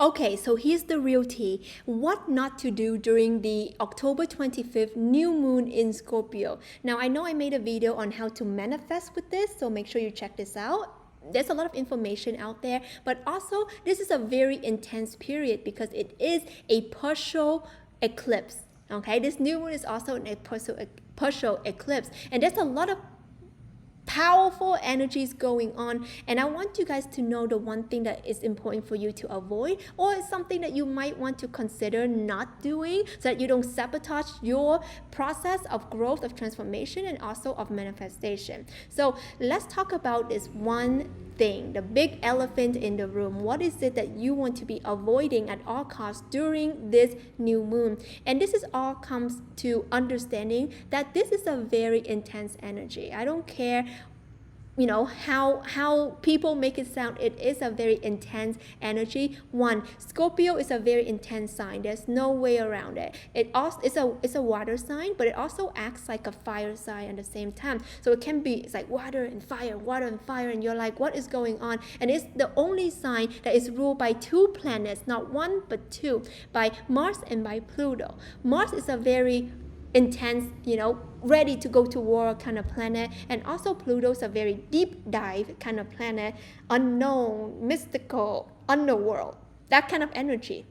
Okay, so here's the real tea. What not to do during the October 25th new moon in Scorpio. Now, I know I made a video on how to manifest with this, so make sure you check this out. There's a lot of information out there, but also this is a very intense period because it is a partial eclipse. Okay, this new moon is also a partial eclipse, and there's a lot of powerful energies going on, and I want you guys to know the one thing that is important for you to avoid, or something that you might want to consider not doing so that you don't sabotage your process of growth, of transformation, and also of manifestation. So let's talk about this one thing, the big elephant in the room. What is it that you want to be avoiding at all costs during this new moon? And this is all comes to understanding that this is a very intense energy. I don't care how people make it sound. It is a very intense energy. One, Scorpio is a very intense sign. There's no way around it. It's a water sign, but it also acts like a fire sign at the same time. So it's like water and fire, and you're like, what is going on? And it's the only sign that is ruled by two planets, not one but two, by Mars and by Pluto. Mars is a very intense, ready to go to war kind of planet, and also Pluto's a very deep dive kind of planet, unknown, mystical, underworld, that kind of energy.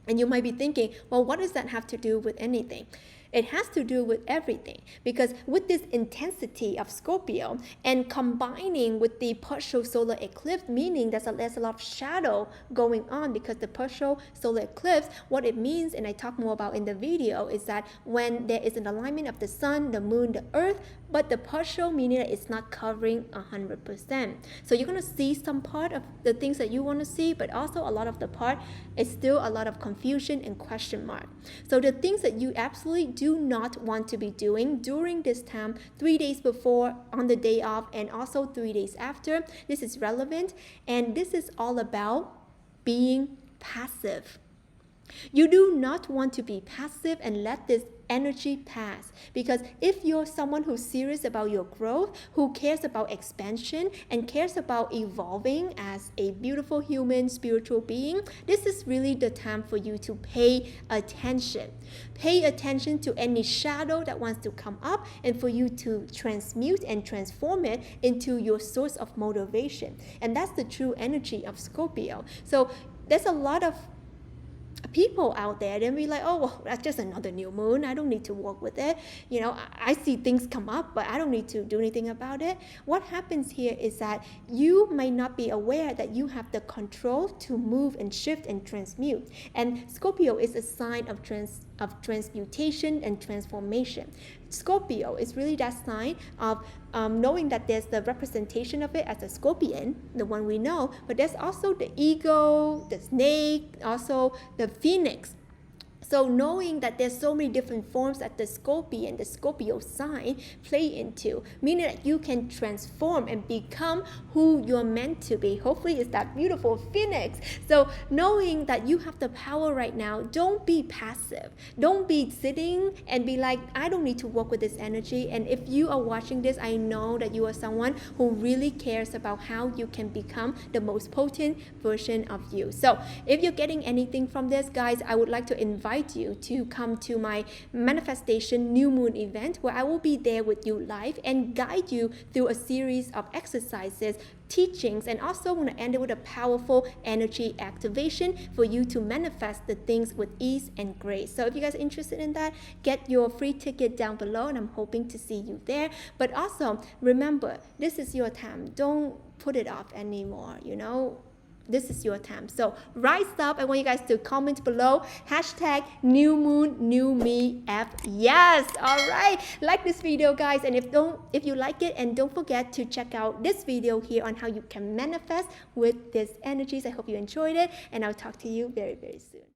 And you might be thinking, well, what does that have to do with anything? It has to do with everything, because with this intensity of Scorpio and combining with the partial solar eclipse, meaning there's a lot of shadow going on, because the partial solar eclipse, what it means, and I talk more about in the video, is that when there is an alignment of the sun, the moon, the earth, but the partial meaning that it's not covering 100%. So you're going to see some part of the things that you want to see, but also a lot of the part is still a lot of confusion and question mark. So the things that you absolutely do not want to be doing during this time, 3 days before, on the day of, and also 3 days after, this is relevant, and this is all about being passive. You do not want to be passive and let this energy pass, because if you're someone who's serious about your growth, who cares about expansion and cares about evolving as a beautiful human spiritual being, this is really the time for you to pay attention. Pay attention to any shadow that wants to come up, and for you to transmute and transform it into your source of motivation. And that's the true energy of Scorpio. So there's a lot of people out there, then be like, oh, well, that's just another new moon, I don't need to work with it. I see things come up, but I don't need to do anything about it. What happens here is that you may not be aware that you have the control to move and shift and transmute. And Scorpio is a sign of transmutation and transformation. Scorpio is really that sign of knowing that there's the representation of it as a scorpion, the one we know, but there's also the eagle, the snake, also the phoenix. So knowing that there's so many different forms that the scorpion, the Scorpio sign, play into, meaning that you can transform and become who you're meant to be. Hopefully it's that beautiful phoenix. So knowing that you have the power right now, don't be passive. Don't be sitting and be like, I don't need to work with this energy. And if you are watching this, I know that you are someone who really cares about how you can become the most potent version of you. So if you're getting anything from this, guys, I would like to invite you to come to my manifestation new moon event, where I will be there with you live and guide you through a series of exercises, teachings, and also want to end it with a powerful energy activation for you to manifest the things with ease and grace. So if you guys are interested in that, get your free ticket down below, and I'm hoping to see you there. But also remember, this is your time. Don't put it off anymore. This is your time. So rise up. I want you guys to comment below, hashtag new moon, new me, F yes. All right. Like this video, guys. And if you like it, and don't forget to check out this video here on how you can manifest with these energies. I hope you enjoyed it, and I'll talk to you very, very soon.